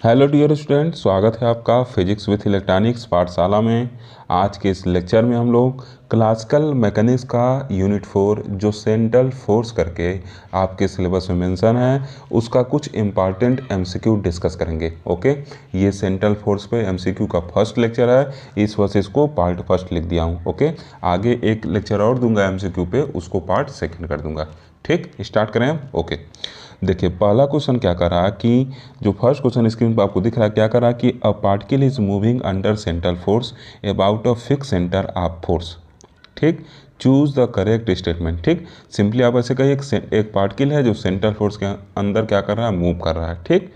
Hello dear student, स्वागत है आपका फिजिक्स विथ इलेक्ट्रॉनिक्स पाठशाला में। आज के इस लेक्चर में हम लोग क्लासिकल मैकेनिक्स का यूनिट 4 जो सेंट्रल फोर्स करके आपके सिलेबस में मेंशन है उसका कुछ इम्पॉर्टेंट एमसीक्यू डिस्कस करेंगे। ओके, ये सेंट्रल फोर्स पे एमसीक्यू का फर्स्ट लेक्चर है, इस वजह से इसको पार्ट फर्स्ट लिख दिया हूँ। ओके, आगे एक लेक्चर और दूंगा एमसीक्यू पे, उसको पार्ट सेकेंड कर दूंगा। ठीक, स्टार्ट करें हम। ओके, देखिए पहला क्वेश्चन क्या कर रहा है कि जो फर्स्ट क्वेश्चन स्क्रीन पर आपको दिख रहा है क्या कर रहा है कि a particle is moving under central force about a fix centre of force. ठीक, चूज द करेक्ट स्टेटमेंट। ठीक, सिंपली आप ऐसे कहिए एक पार्टिकल है जो सेंट्रल फोर्स के अंदर क्या कर रहा है, मूव कर रहा है। ठीक,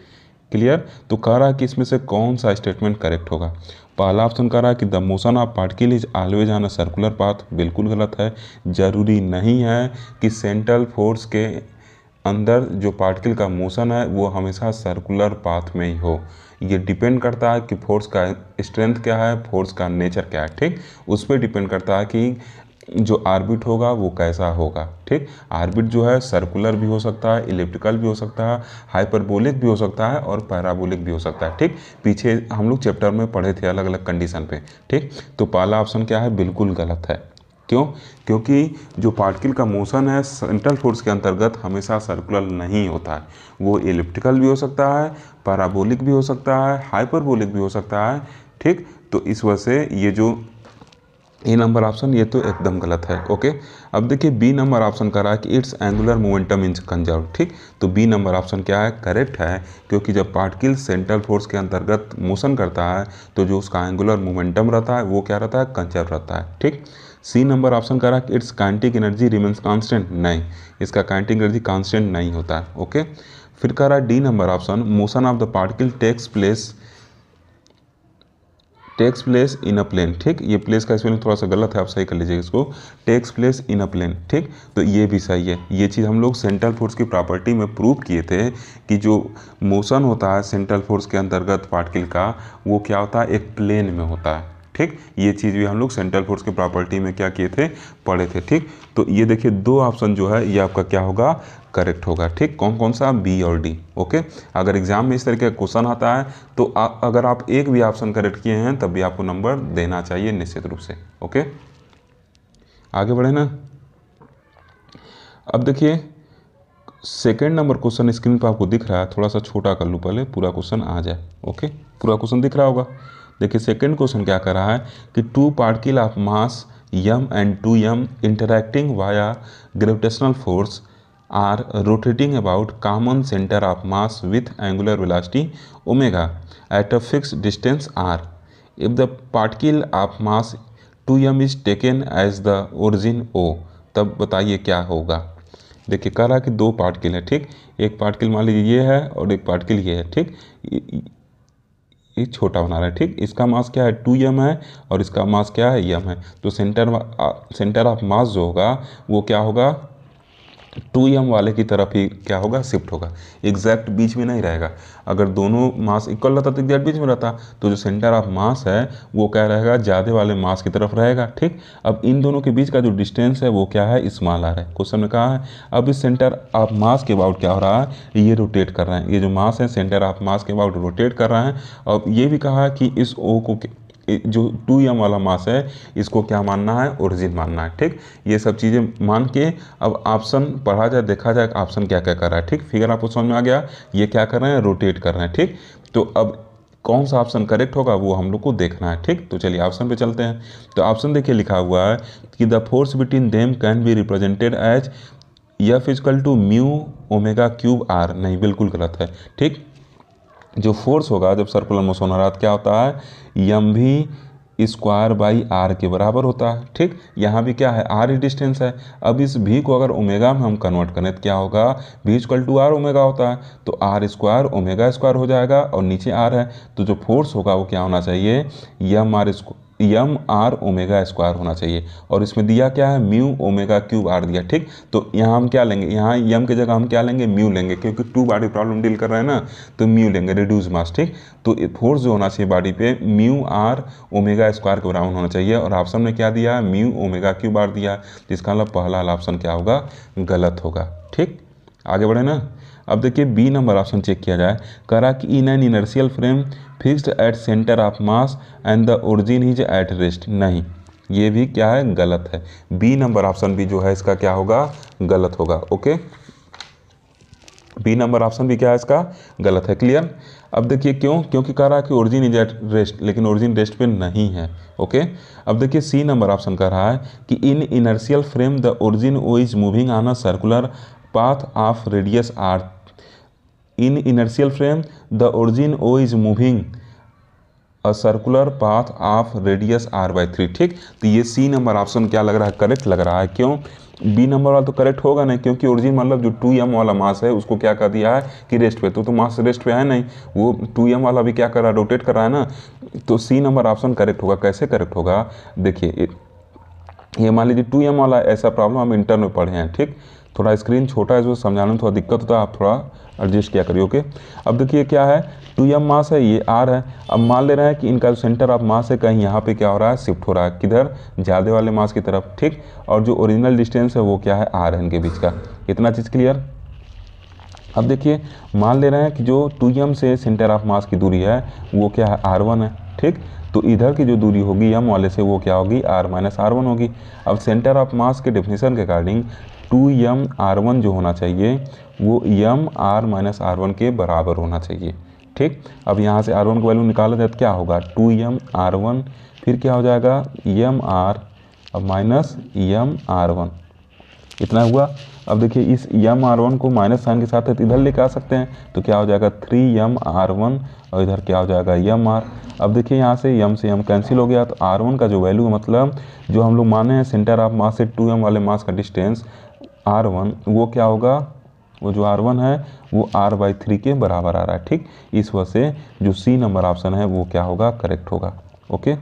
क्लियर। तो कह रहा है कि इसमें से कौन सा स्टेटमेंट करेक्ट होगा। पहला ऑप्शन कह रहा है कि the motion of particle is always on a circular path. बिल्कुल गलत है। जरूरी नहीं है कि सेंट्रल फोर्स के अंदर जो पार्टिकल का मोशन है वो हमेशा सर्कुलर पाथ में ही हो। ये डिपेंड करता है कि फोर्स का स्ट्रेंथ क्या है, फोर्स का नेचर क्या है। ठीक, उस पर डिपेंड करता है कि जो आर्बिट होगा वो कैसा होगा। ठीक, आर्बिट जो है सर्कुलर भी हो सकता है, इलिप्टिकल भी हो सकता है, हाइपरबोलिक भी हो सकता है और पैराबोलिक भी हो सकता है। ठीक, पीछे हम लोग चैप्टर में पढ़े थे अलग अलग कंडीशन पे। ठीक, तो पहला ऑप्शन क्या है, बिल्कुल गलत है। क्यों? क्योंकि जो पार्टिकल का मोशन है सेंट्रल फोर्स के अंतर्गत हमेशा सर्कुलर नहीं होता है, वो इलिप्टिकल भी हो सकता है, पैराबोलिक भी हो सकता है, हाइपरबोलिक भी हो सकता है। ठीक, तो इस वजह से ये जो ए नंबर ऑप्शन ये तो एकदम गलत है। ओके, अब देखिए बी नंबर ऑप्शन कह रहा है कि it's angular momentum is conserve. ठीक, तो बी नंबर ऑप्शन क्या है, करेक्ट है, क्योंकि जब पार्टिकल सेंट्रल फोर्स के अंतर्गत मोशन करता है तो जो उसका एंगुलर मोमेंटम रहता है वो क्या रहता है, कंजर्व रहता है। ठीक, सी नंबर ऑप्शन कह रहा है कि it's kinetic energy remains constant. नहीं, इसका काइनेटिक एनर्जी कांस्टेंट नहीं होता है। ओके, फिर कह रहा है D number option motion of the particle takes place in a plane. ठीक, ये प्लेस का स्पेलिंग थोड़ा सा गलत है, आप सही कर लीजिएगा इसको, takes place in a plane. ठीक, तो ये भी सही है। ये चीज़ हम लोग सेंट्रल फोर्स की प्रॉपर्टी में प्रूव किए थे कि जो मोशन होता है सेंट्रल फोर्स के अंतर्गत पार्टिकल का वो क्या होता है, एक प्लेन में होता है। ठीक, ये चीज़ भी हम लोग सेंट्रल फोर्स की प्रॉपर्टी में क्या किए थे, पढ़े थे। ठीक, तो ये देखिए दो ऑप्शन जो है ये आपका क्या होगा, करेक्ट होगा। ठीक, कौन कौन सा, बी और डी। ओके, अगर एग्जाम में इस तरीके का क्वेश्चन आता है तो अगर आप एक भी ऑप्शन करेक्ट किए हैं तब भी आपको नंबर देना चाहिए निश्चित रूप से। ओके, आगे बढ़े ना। अब देखिए सेकेंड नंबर क्वेश्चन स्क्रीन पर आपको दिख रहा है, थोड़ा सा छोटा कर लूँ पहले पूरा क्वेश्चन आ जाए। ओके, पूरा क्वेश्चन दिख रहा होगा। देखिए सेकेंड क्वेश्चन क्या कर रहा है कि two particle of mass m and 2m interacting via gravitational force are rotating about common center of mass with angular velocity omega at a fixed distance r. If the particle of mass 2m is taken as the origin O, तब बताइए क्या होगा। देखिए कह रहा है कि दो पार्टिकल है। ठीक, एक पार्टिकल मान लीजिए ये है और एक पार्टिकल ये है। ठीक, ये छोटा बना रहा है। ठीक, इसका मास क्या है, 2m है और इसका मास क्या है, m है। तो सेंटर ऑफ मास जो होगा वो क्या होगा, 2m वाले की तरफ ही क्या होगा, शिफ्ट होगा। एग्जैक्ट बीच में नहीं रहेगा। अगर दोनों मास इक्वल रहता तो एग्जैक्ट बीच में रहता, तो जो सेंटर ऑफ मास है वो क्या रहेगा, ज़्यादा वाले मास की तरफ रहेगा। ठीक, अब इन दोनों के बीच का जो डिस्टेंस है वो क्या है, स्मॉल आर है। क्वेश्चन में कहा है अब इस सेंटर ऑफ मास के अबाउट क्या हो रहा है, ये रोटेट कर रहे हैं। ये जो मास है सेंटर ऑफ मास के अबाउट रोटेट कर रहा है। और ये भी कहा है कि इस ओ को जो 2m वाला मास है इसको क्या मानना है, ओरिजिन मानना है। ठीक, ये सब चीज़ें मान के अब ऑप्शन पढ़ा जाए, देखा जाए ऑप्शन क्या क्या कर रहा है। ठीक, फिगर आपको समझ में आ गया, ये क्या कर रहे हैं, रोटेट कर रहे हैं। ठीक, तो अब कौन सा ऑप्शन करेक्ट होगा वो हम लोग को देखना है। ठीक, तो चलिए ऑप्शन पे चलते हैं। तो ऑप्शन देखिए लिखा हुआ है कि the force between them can be represented as F equal to mu omega cube r. नहीं, बिल्कुल गलत है। ठीक, जो फोर्स होगा जब सर्कुलर मोशन हो रहा है क्या होता है, एम भी स्क्वायर बाई आर के बराबर होता है। ठीक, यहाँ भी क्या है, आर ही डिस्टेंस है। अब इस भी को अगर ओमेगा में हम कन्वर्ट करें तो क्या होगा, भी इक्वल टू आर ओमेगा होता है, तो आर स्क्वायर ओमेगा स्क्वायर हो जाएगा और नीचे आर है, तो जो फोर्स होगा वो क्या होना चाहिए, एम आर ओमेगा स्क्वायर होना चाहिए। और इसमें दिया क्या है, म्यू ओमेगा क्यूब आर दिया। ठीक, तो यहाँ हम क्या लेंगे, यहाँ एम की जगह हम क्या लेंगे, म्यू लेंगे, क्योंकि टू बॉडी प्रॉब्लम डील कर रहे हैं ना, तो म्यू लेंगे, रिड्यूस मास। ठीक, तो फोर्स जो होना चाहिए बॉडी पे म्यू आर ओमेगा स्क्वायर के बराबर होना चाहिए। और ऑप्शन में क्या दिया है, म्यू ओमेगा क्यूब आर दिया, जिसका मतलब पहला वाला ऑप्शन क्या होगा, गलत होगा। ठीक, आगे बढ़े ना। अब देखिए बी नंबर ऑप्शन चेक किया जाए, कह रहा कि in an inertial frame fixed at centre of mass and the origin is at rest. नहीं, ये भी क्या है, गलत है। बी नंबर ऑप्शन भी जो है इसका क्या होगा, गलत होगा। ओके, बी नंबर ऑप्शन भी क्या है इसका, गलत है। क्लियर। अब देखिए क्यों, क्योंकि कह रहा है कि ओरिजिन इज एट रेस्ट, लेकिन ओरिजिन रेस्ट पे नहीं है। ओके, अब देखिए सी नंबर ऑप्शन कह रहा है कि in inertial frame the origin O is moving on a circular path of radius r. In inertial frame the origin O is moving a circular path of radius r/3। ठीक, तो ये सी number option क्या लग रहा है, correct लग रहा है। क्यों, बी नंबर वाला तो करेक्ट होगा नहीं, क्योंकि ओरिजिन मतलब जो 2m वाला मास है उसको क्या कर दिया है कि रेस्ट पे, तो मास रेस्ट पे है नहीं, वो 2m वाला भी क्या कर रहा है, रोटेट कर रहा है ना। तो सी नंबर ऑप्शन करेक्ट होगा। कैसे करेक्ट होगा, देखिए ये मान लीजिए 2m वाला ऐसा प्रॉब्लम हम इंटर में पढ़े हैं। ठीक, थोड़ा स्क्रीन छोटा है, जो समझाने में थोड़ा दिक्कत होता है, आप थोड़ा एडजस्ट किया करिए। ओके, अब देखिए क्या है, 2m मास है, ये r है। अब मान ले रहे हैं कि इनका जो सेंटर ऑफ मास है कहीं यहाँ पे क्या हो रहा है, शिफ्ट हो रहा है, किधर, ज़्यादा वाले मास की तरफ। ठीक, और जो ओरिजिनल डिस्टेंस है वो क्या है, r है इनके बीच का। इतना चीज़ क्लियर। अब देखिए मान ले रहे हैं कि जो 2m से सेंटर ऑफ मास की दूरी है वो क्या है, r1 है। ठीक, तो इधर की जो दूरी होगी m वाले से वो क्या होगी, r-r1 होगी। अब सेंटर ऑफ मास के डेफिनेशन के अकॉर्डिंग 2m_r1 जो होना चाहिए वो m_r-r1 के बराबर होना चाहिए। ठीक, अब यहाँ से r1 का वैल्यू निकाला जाए तो क्या होगा, 2m_r1, फिर क्या हो जाएगा m_r अब माइनस m_r1, इतना हुआ। अब देखिए इस m_r1 को माइनस साइन के साथ इधर लेके आ सकते हैं, तो क्या हो जाएगा 3m_r1 और इधर क्या हो जाएगा m_r। अब देखिए यहाँ से m से m कैंसिल हो गया, तो r1 का जो वैल्यू मतलब जो हम लोग माने हैं सेंटर ऑफ मास से 2m वाले मास का डिस्टेंस r1, वो क्या होगा, वो जो r1 है वो r/3 के बराबर आ रहा है। ठीक, इस वजह से जो सी नंबर ऑप्शन है वो क्या होगा, करेक्ट होगा। ओके,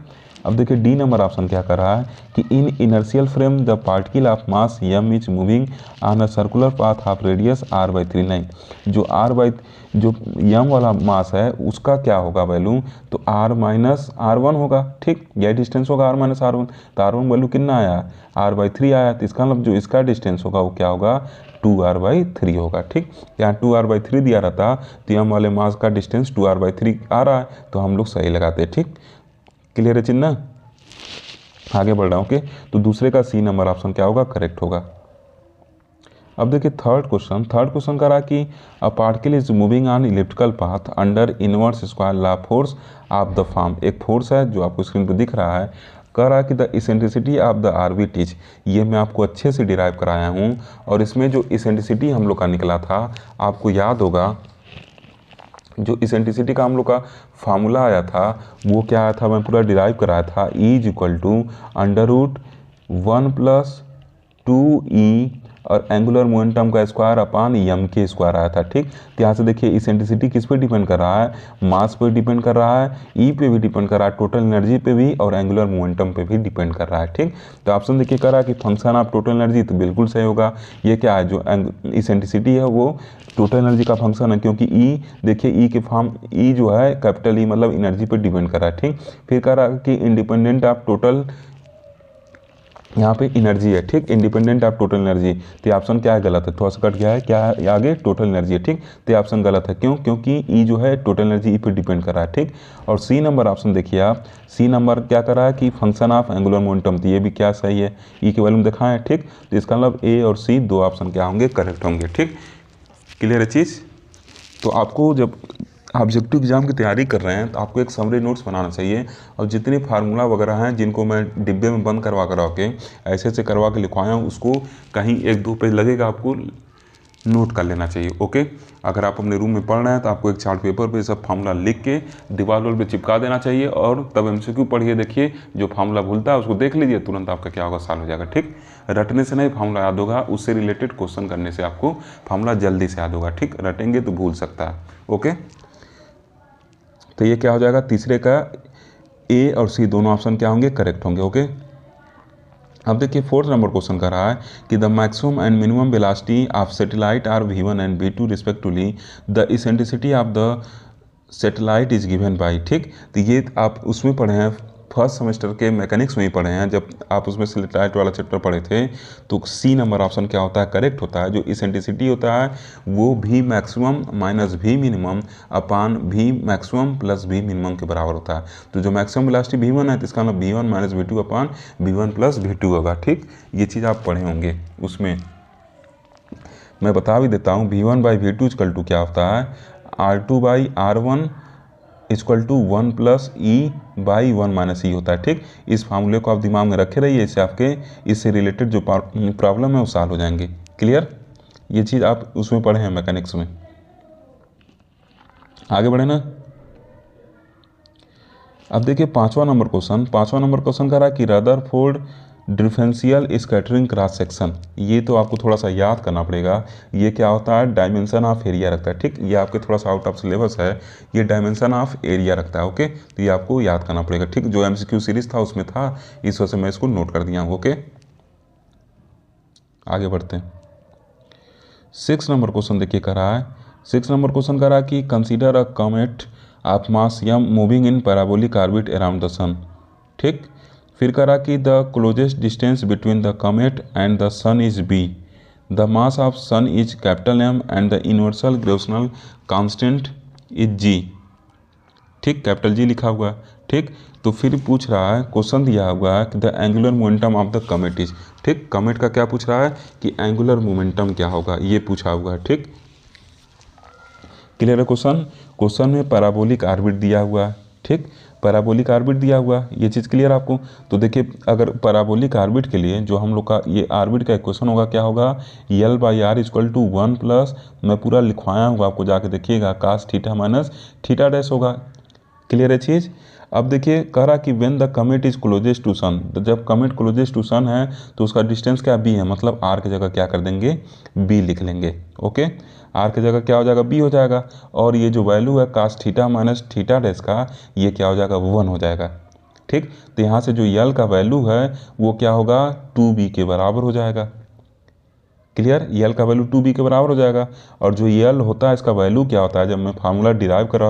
अब देखिए डी नंबर ऑप्शन क्या कर रहा है कि in inertial frame the particle of mass m is moving on a circular path of radius r/3। नहीं, जो m वाला मास है उसका क्या होगा वैल्यू, तो r-r1 होगा। ठीक, यह डिस्टेंस होगा r-r1, तो r1 वैल्यू कितना आया, r/3 आया, तो इसका मतलब जो इसका डिस्टेंस होगा वो क्या होगा, 2r/3 होगा। ठीक, यहाँ 2r/3 दिया रहता तो m वाले मास का डिस्टेंस 2r/3 आ रहा है, तो हम लोग सही लगाते हैं। ठीक, क्लियर है चिन्ह, आगे बढ़ रहा हूँ। ओके, तो दूसरे का सी नंबर ऑप्शन क्या होगा, करेक्ट होगा। अब देखिए थर्ड क्वेश्चन कह रहा कि a particle is moving on elliptical path under inverse square law force of the form. एक फोर्स है जो आपको स्क्रीन पर दिख रहा है, कह रहा है कि the eccentricity of the orbit is, ये मैं आपको अच्छे से डिराइव कराया हूँ, और इसमें जो इसेंट्रिसिटी हम लोग का निकला था आपको याद होगा, जो इसेंट्रिसिटी का हम लोग का फार्मूला आया था वो क्या आया था, मैं पूरा डिराइव कराया था, E = √1 + 2e और एंगुलर मोमेंटम का स्क्वायर अपान m के स्क्वायर आया था। ठीक, तो यहाँ से देखिए इसेंट्रिसिटी किस पे डिपेंड कर रहा है, मास पे डिपेंड कर रहा है, E पे भी डिपेंड कर रहा है, टोटल एनर्जी पे भी, और एंगुलर मोमेंटम पे भी डिपेंड कर रहा है। ठीक, तो ऑप्शन देखिए कर रहा है कि फंक्शन ऑफ टोटल एनर्जी, तो बिल्कुल सही होगा। ये क्या है, जो इसेंट्रिसिटी है वो टोटल एनर्जी का फंक्शन है, क्योंकि E देखिए E के फॉर्म, E जो है कैपिटल E मतलब एनर्जी पे डिपेंड कर रहा है। ठीक, फिर कह रहा है कि इंडिपेंडेंट ऑफ टोटल, यहाँ पे एनर्जी है। ठीक, इंडिपेंडेंट ऑफ टोटल एनर्जी, तो ऑप्शन क्या है, गलत है, थोड़ा सा कट गया है, क्या है आगे, टोटल एनर्जी है। ठीक, तो ऑप्शन गलत है। क्यों, क्योंकि ई जो है टोटल एनर्जी ई पे डिपेंड कर रहा है। ठीक, और सी नंबर ऑप्शन देखिए आप, सी नंबर क्या कर रहा है कि फंक्शन ऑफ एंगुलर मोमेंटम, तो ये भी क्या सही है, ई के वैल्यू में दिखाएं। ठीक, तो इसका मतलब ए और सी दो ऑप्शन क्या होंगे, करेक्ट होंगे। ठीक, क्लियर है चीज़। तो आपको जब ऑब्जेक्टिव एग्जाम की तैयारी कर रहे हैं तो आपको एक समरी नोट्स बनाना चाहिए, और जितने फार्मूला वगैरह हैं जिनको मैं डिब्बे में बंद करवा के ऐसे ऐसे करवा के लिखवाया हूँ, उसको कहीं 1-2 पेज लगेगा आपको नोट कर लेना चाहिए। ओके, अगर आप अपने रूम में पढ़ रहे हैं तो आपको एक चार्ट पेपर पे सब फार्मूला लिख के दीवार पे चिपका देना चाहिए, और तब MCQ पढ़िए, देखिए जो फार्मूला भूलता है उसको देख लीजिए, तुरंत आपका क्या होगा, सॉल्व हो जाएगा। ठीक, रटने से नहीं फार्मूला याद होगा, उससे रिलेटेड क्वेश्चन करने से आपको फार्मूला जल्दी से याद होगा। ठीक, रटेंगे तो भूल सकता है। ओके, तो ये क्या हो जाएगा, तीसरे का ए और सी दोनों ऑप्शन क्या होंगे, करेक्ट होंगे। ओके, अब देखिए फोर्थ नंबर क्वेश्चन कर रहा है कि the maximum and minimum velocity of satellite are v1 and v2 respectively, the eccentricity of the satellite is given by. ठीक, तो ये आप उसमें पढ़े हैं फर्स्ट सेमेस्टर के मैकेनिक्स में ही पढ़े हैं, जब आप उसमें स्लिट वाला चैप्टर पढ़े थे, तो सी नंबर ऑप्शन क्या होता है, करेक्ट होता है। जो इसेंट्रिसिटी होता है वो भी मैक्सिमम माइनस भी मिनिमम अपान भी मैक्सिमम प्लस भी मिनिमम के बराबर होता है। तो जो मैक्सिमम वेलोसिटी v1 है तो इसका मतलब v1 माइनस v2 अपान v1 प्लस v2 होगा। ठीक, ये चीज़ आप पढ़े होंगे। उसमें मैं बता भी देता हूँ, v1 by V two equal to क्या होता है, r2 by r1 equal to 1 plus E by 1 minus E होता है। ठीक, इस फार्मूले को आप दिमाग में रखे रहिए, इससे आपके इससे रिलेटेड जो प्रॉब्लम है वो सॉल्व हो जाएंगे। क्लियर, ये चीज़ आप उसमें पढ़े हैं मैकेनिक्स में। आगे बढ़े ना। अब देखिए पांचवा नंबर क्वेश्चन कह रहा है कि Rutherford differential scattering cross section. ये तो आपको थोड़ा सा याद करना पड़ेगा। ये क्या होता है, डायमेंशन ऑफ एरिया रखता है। ठीक, ये आपके थोड़ा सा आउट ऑफ सिलेबस है, ये डायमेंशन ऑफ एरिया रखता है। ओके, तो ये आपको याद करना पड़ेगा। ठीक, जो एमसीक्यू सीरीज था उसमें था, इस वजह से मैं इसको नोट कर दिया हूँ। ओके, आगे बढ़ते हैं। 6 नंबर क्वेश्चन देखिए कह रहा है, 6 नंबर क्वेश्चन कह रहा है कि consider a comet of mass m moving in parabolic orbit around the sun. ठीक, फिर कह रहा कि the closest distance between the comet and the sun is b, the mass of sun is capital M and the universal gravitational constant is g। ठीक, capital G लिखा हुआ है। ठीक, तो फिर पूछ रहा है, क्वेश्चन दिया हुआ है कि the angular momentum of the comet is. ठीक, कॉमेट का क्या पूछ रहा है कि एंगुलर मोमेंटम क्या होगा, ये पूछा हुआ है। ठीक, क्लियर है क्वेश्चन में पैराबोलिक ऑर्बिट दिया हुआ है। ठीक, पैराबोलिक ऑर्बिट दिया हुआ है, ये चीज़ क्लियर आपको। तो देखिए अगर पैराबोलिक ऑर्बिट के लिए जो हम लोग का ये ऑर्बिट का इक्वेशन होगा, क्या होगा, L by R equal to 1 plus, मैं पूरा लिखवाया हूँ आपको, जाके देखिएगा, cos theta minus theta dash होगा। क्लियर है चीज़। अब देखिए कह रहा कि when the comet is closest to sun, जब कॉमेट क्लोजेस्ट टू सन है तो उसका डिस्टेंस क्या b है, मतलब r की जगह क्या कर देंगे, b लिख लेंगे। ओके, r की जगह क्या हो जाएगा, b हो जाएगा, और ये जो वैल्यू है cos theta minus theta dash का, ये क्या हो जाएगा, 1 हो जाएगा। ठीक, तो यहाँ से जो यल का वैल्यू है वो क्या होगा, 2b के बराबर हो जाएगा। क्लियर, यल का वैल्यू 2b के बराबर हो जाएगा। और जो यल होता है इसका वैल्यू क्या होता है, जब मैं फार्मूला डिराइव करा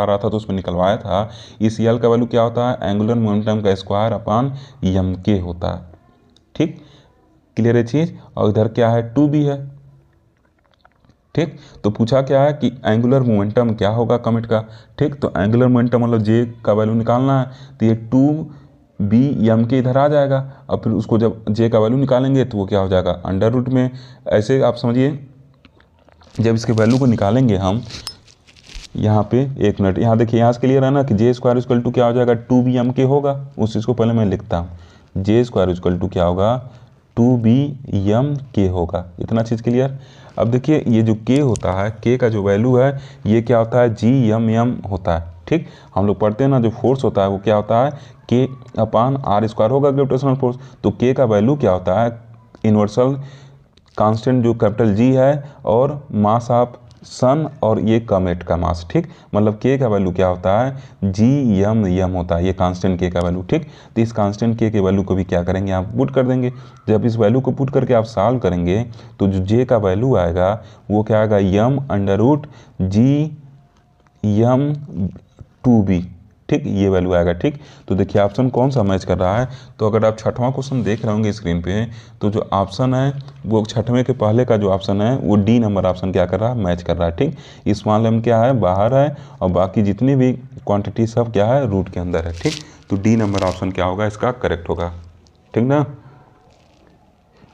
रहा था तो उसमें निकलवाया था, इस यल का वैल्यू क्या होता है, एंगुलर मोमेंटम का स्क्वायर अपान एम के होता है। ठीक, क्लियर है चीज़। और इधर क्या है, 2b है। ठीक, तो पूछा क्या है कि एंगुलर मोमेंटम क्या होगा कॉमेट का। ठीक, तो एंगुलर मोमेंटम मतलब जे का वैल्यू निकालना है, तो ये 2b m के इधर आ जाएगा, और फिर उसको जब जे का वैल्यू निकालेंगे तो वो क्या हो जाएगा, अंडर रूट में। ऐसे आप समझिए, जब इसके वैल्यू को निकालेंगे हम यहाँ पे, एक मिनट, यहाँ देखिए, यहाँ से क्लियर है ना कि जे स्क्वायर इक्वल टू क्या हो जाएगा, 2b m के होगा। उस चीज़ को पहले मैं लिखता हूँ, जे स्क्वायर इक्वल टू क्या होगा, 2b m के होगा। इतना चीज़ क्लियर। अब देखिए ये जो k होता है, k का जो वैल्यू है ये क्या होता है, g m होता है। ठीक, हम लोग पढ़ते हैं ना, जो फोर्स होता है वो क्या होता है, k अपान आर स्क्वायर होगा ग्रेविटेशनल फोर्स। तो k का वैल्यू क्या होता है, यूनिवर्सल कांस्टेंट जो कैपिटल G है, और मास ऑफ सन और ये कॉमेट का मास। ठीक, मतलब k का वैल्यू क्या होता है, g m होता है, ये कांस्टेंट k का वैल्यू। ठीक, तो इस कांस्टेंट k के वैल्यू को भी क्या करेंगे, आप पुट कर देंगे। जब इस वैल्यू को पुट करके आप सॉल्व करेंगे तो जो j का वैल्यू आएगा वो क्या आएगा, m under root g m 2b। ठीक, ये वैल्यू आएगा। ठीक, तो देखिए ऑप्शन कौन सा मैच कर रहा है, तो अगर आप छठवां क्वेश्चन देख रहे होंगे स्क्रीन पे, तो जो ऑप्शन है वो छठवें के पहले का जो ऑप्शन है वो डी नंबर ऑप्शन क्या कर रहा है, मैच कर रहा है। ठीक, स्मॉल m क्या है, बाहर है, और बाकी जितनी भी क्वांटिटी सब क्या है, रूट के अंदर है। ठीक, तो डी नंबर ऑप्शन क्या होगा, इसका करेक्ट होगा। ठीक ना।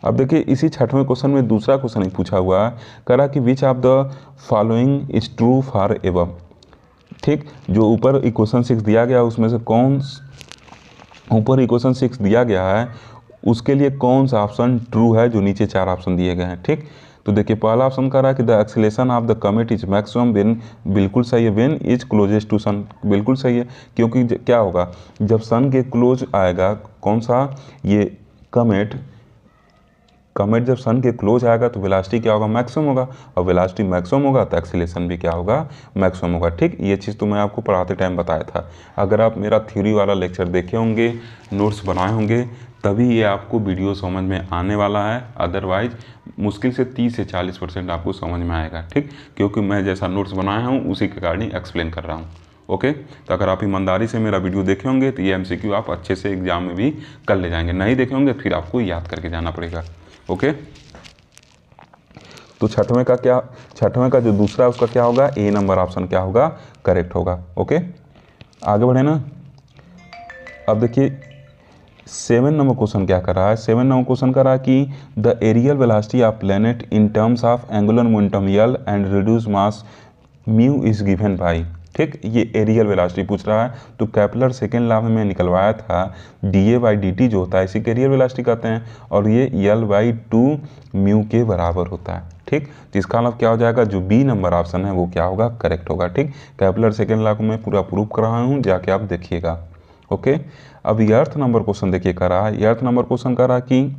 अब देखिए इसी छठवें क्वेश्चन में दूसरा क्वेश्चन ही पूछा हुआ है, कह रहा कि which of the following is true for above. ठीक, जो ऊपर इक्वेशन 6 दिया गया उसमें से कौन, ऊपर इक्वेशन 6 दिया गया है उसके लिए कौन सा ऑप्शन ट्रू है, जो नीचे 4 ऑप्शन दिए गए हैं। ठीक, तो देखिए पहला ऑप्शन कह रहा है कि the acceleration of the comet is maximum when, बिल्कुल सही है, व्हेन इज क्लोजेस्ट टू सन, बिल्कुल सही है, क्योंकि क्या होगा जब सन के क्लोज आएगा, कौन सा, ये कॉमेट जब सन के क्लोज आएगा तो वेलोसिटी क्या होगा, मैक्सिमम होगा, और वेलोसिटी मैक्सिमम होगा तो एक्सेलेरेशन भी क्या होगा, मैक्सिमम होगा। ठीक, ये चीज़ तो मैं आपको पढ़ाते टाइम बताया था। अगर आप मेरा थ्योरी वाला लेक्चर देखे होंगे, नोट्स बनाए होंगे, तभी ये आपको वीडियो समझ में आने वाला है, अदरवाइज मुश्किल से 30 से 40% आपको समझ में आएगा। ठीक, क्योंकि मैं जैसा नोट्स बनाया हूँ उसी के अकॉर्डिंग एक्सप्लेन कर रहा हूँ। ओके, तो अगर आप ईमानदारी से मेरा वीडियो देखे होंगे तो ये MCQ आप अच्छे से एग्जाम में भी कर ले जाएंगे, नहीं देखे होंगे फिर आपको याद करके जाना पड़ेगा। ओके, तो छठवें का जो दूसरा उसका क्या होगा, ए नंबर ऑप्शन क्या होगा, करेक्ट होगा। ओके, आगे बढ़े ना। अब देखिए 7 नंबर क्वेश्चन क्या कर रहा है, 7 नंबर क्वेश्चन कर रहा है कि the areal velocity of planet in terms of angular momentum L and reduce mass mu is given by. ठीक, ये एरियल वेलोसिटी पूछ रहा है। तो केपलर सेकेंड लॉ में निकलवाया था da/dt जो होता है इसी के एरियल वेलोसिटी कहते हैं, और ये L/2 म्यू के बराबर होता है। ठीक, तो इसका मतलब क्या हो जाएगा, जो बी नंबर ऑप्शन है वो क्या होगा, करेक्ट होगा। ठीक, केपलर सेकेंड लॉ को मैं पूरा प्रूव कर रहा हूँ, जाके आप देखिएगा। ओके, अब ये अर्थ नंबर क्वेश्चन देखिए कर रहा है, ये अर्थ नंबर क्वेश्चन कर रहा है कि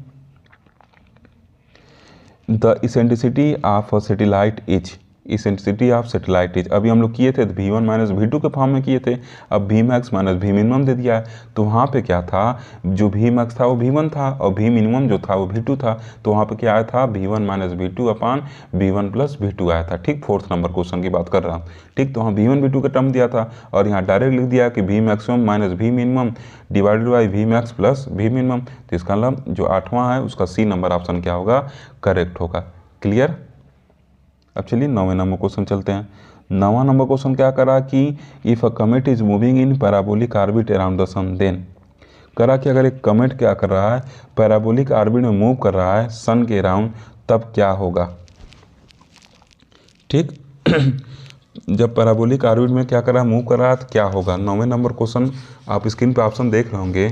the eccentricity of satellite is, eccentricity of satellite is अभी हम लोग किए थे तो V1 माइनस V2 के फॉर्म में किए थे। अब Vmax माइनस V मिनिमम दे दिया है, तो वहाँ पे क्या था, जो Vmax था वो V1 था और V मिनिमम जो था वो V2 था। तो वहाँ पे क्या आया था, V1 माइनस V2 अपान V1 प्लस V2 आया था। ठीक, 4th नंबर क्वेश्चन की बात कर रहा हूँ। ठीक, तो वहाँ V1 V2 का टर्म दिया था और यहाँ डायरेक्ट लिख दिया कि V maximum minus V minimum divided by V max plus V minimum. तो इसका मतलब जो 8वां है उसका C नंबर ऑप्शन क्या होगा, करेक्ट होगा। क्लियर। अब चलिए 9वें नंबर क्वेश्चन चलते हैं। 9वां नंबर क्वेश्चन क्या करा कि if a comet is moving in parabolic orbit around the sun, then करा कि अगर एक कमेट क्या कर रहा है, पैराबोलिक ऑर्बिट में मूव कर रहा है सन के अराउंड, तब क्या होगा। ठीक जब पैराबोलिक ऑर्बिट में क्या कर रहा है, मूव कर रहा है, तो क्या होगा। 9वें नंबर क्वेश्चन आप स्क्रीन पे ऑप्शन देख रहे होंगे।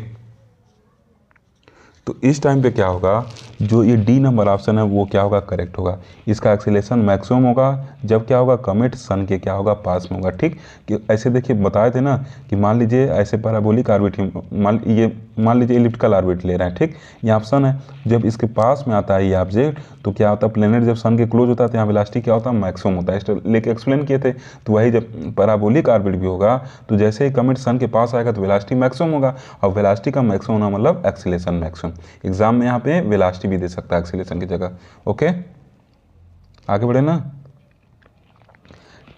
तो इस टाइम पे क्या होगा, जो ये डी नंबर ऑप्शन है वो क्या होगा, करेक्ट होगा। इसका एक्सीलरेशन मैक्सिमम होगा जब क्या होगा, कमेट सन के क्या होगा, पास में होगा। ठीक, कि ऐसे देखिए बताए थे ना कि मान लीजिए ऐसे पैराबोलिक ऑर्बिट, मान लीजिए इलिप्टिकल ऑर्बिट ले रहे हैं। ठीक, ये ऑप्शन है, जब इसके पास में आता है ये ऑब्जेक्ट तो क्या होता है, प्लेनेट जब सन के क्लोज होता है तो यहाँ वेलोसिटी क्या होता है, मैक्सिमम होता है। इस लेके एक्सप्लेन किए थे। तो वही जब पैराबोलिक ऑर्बिट भी होगा तो जैसे ही कमेट सन के पास आएगा तो वेलोसिटी मैक्सिमम होगा, और वेलोसिटी का मैक्सिमम होना मतलब एक्सीलरेशन मैक्सिमम। एग्जाम में यहाँ पे वेलोसिटी भी दे सकता है एक्सीलरेशन की जगह। ओके, आगे बढ़े ना।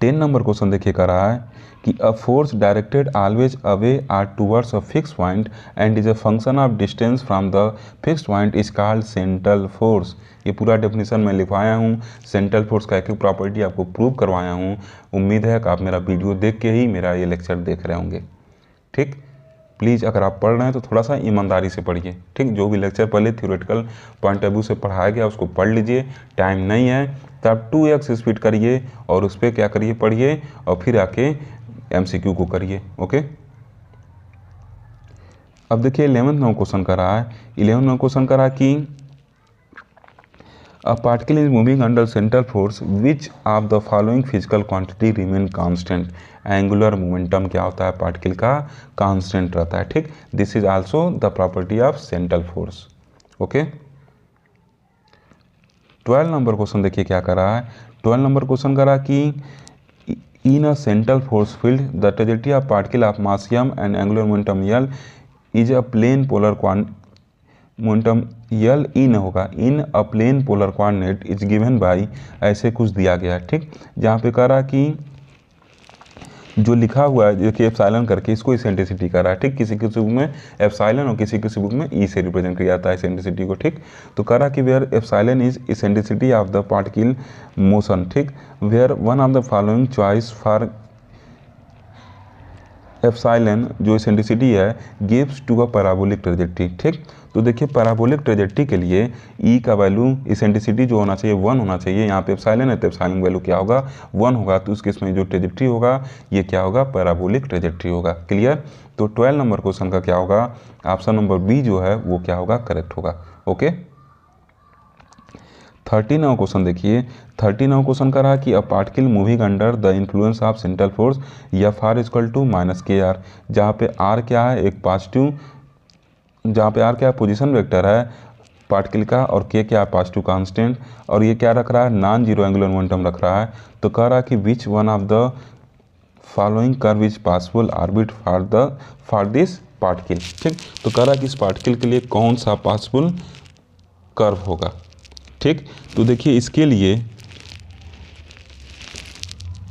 10 नंबर क्वेश्चन देखिए कर रहा है कि a force directed always away or towards a fix point and is a function of distance from the fixed point is called central force. ये पूरा डेफिनेशन मैं लिखवाया हूँ, सेंट्रल फोर्स का एक एक प्रॉपर्टी आपको प्रूव करवाया हूँ। उम्मीद है कि आप मेरा वीडियो देख के ही मेरा ये लेक्चर देख रहे होंगे। ठीक, प्लीज़ अगर आप पढ़ रहे हैं तो थोड़ा सा ईमानदारी से पढ़िए। ठीक, जो भी लेक्चर पहले थ्योरेटिकल पॉइंट ऑफ व्यू से पढ़ाया गया उसको पढ़ लीजिए। टाइम नहीं है तो आप 2x स्पीड करिए और उस पर क्या करिए, पढ़िए, और फिर आके MCQ को करिए। ओके, अब देखिए 11th नंबर क्वेश्चन कर रहा है। 11th नंबर क्वेश्चन कर रहा है कि A particle is moving under central force. Which of the following physical quantity remain constant? Angular momentum क्या होता है, पार्टिकल का कांस्टेंट रहता है। ठीक, this is also the property of central force. Okay, 12 number question देखिए क्या कर रहा है। 12 नंबर क्वेश्चन कर रहा है कि in a central force field the trajectory of particle of mass m and angular momentum l is a plane polar momentum यल इन होगा in a plane polar coordinate is given by, ऐसे कुछ दिया गया है। ठीक, जहाँ पे कह रहा कि जो लिखा हुआ है देखिए एप्सिलॉन करके, इसको इसेंट्रिसिटी कर रहा है। ठीक, किसी किसी बुक में एप्सिलॉन और किसी किसी बुक में ई से रिप्रेजेंट किया जाता है इसेंट्रिसिटी को। ठीक, तो कह रहा कि where epsilon is eccentricity of the particle motion. ठीक, where one of the following choice for epsilon जो इसेंट्रिसिटी है gives to a parabolic trajectory. ठीक, तो देखिए पैराबोलिक ट्रेजेक्टरी के लिए ई का वैल्यू इसेंट्रिसिटी जो होना चाहिए 1 होना चाहिए। यहाँ पे एप्सिलॉन है तो एप्सिलॉन वैल्यू क्या होगा, 1 होगा। तो उस केस में जो ट्रेजेक्टरी होगा ये क्या होगा, पैराबोलिक ट्रेजेक्टरी होगा। क्लियर। तो 12 नंबर क्वेश्चन का क्या होगा, ऑप्शन नंबर बी जो है वो क्या होगा, करेक्ट होगा। ओके, 13 नंबर क्वेश्चन देखिए। 13 नंबर क्वेश्चन का रहा कि a particle moving under the influence of central force F r equal to minus K r, जहाँ पे आर क्या है, एक पॉजिटिव, जहाँ पे आर क्या है, पोजीशन वेक्टर है पार्टिकल का, और के क्या है, पॉजिटिव कांस्टेंट, और ये क्या रख रहा है, नॉन जीरो एंगुलर मोमेंटम रख रहा है। तो कह रहा है कि विच one of the following curve is possible orbit for this particle. ठीक, तो कह रहा है कि इस पार्टिकल के लिए कौन सा पॉसिबल कर्व होगा। ठीक, तो देखिए इसके लिए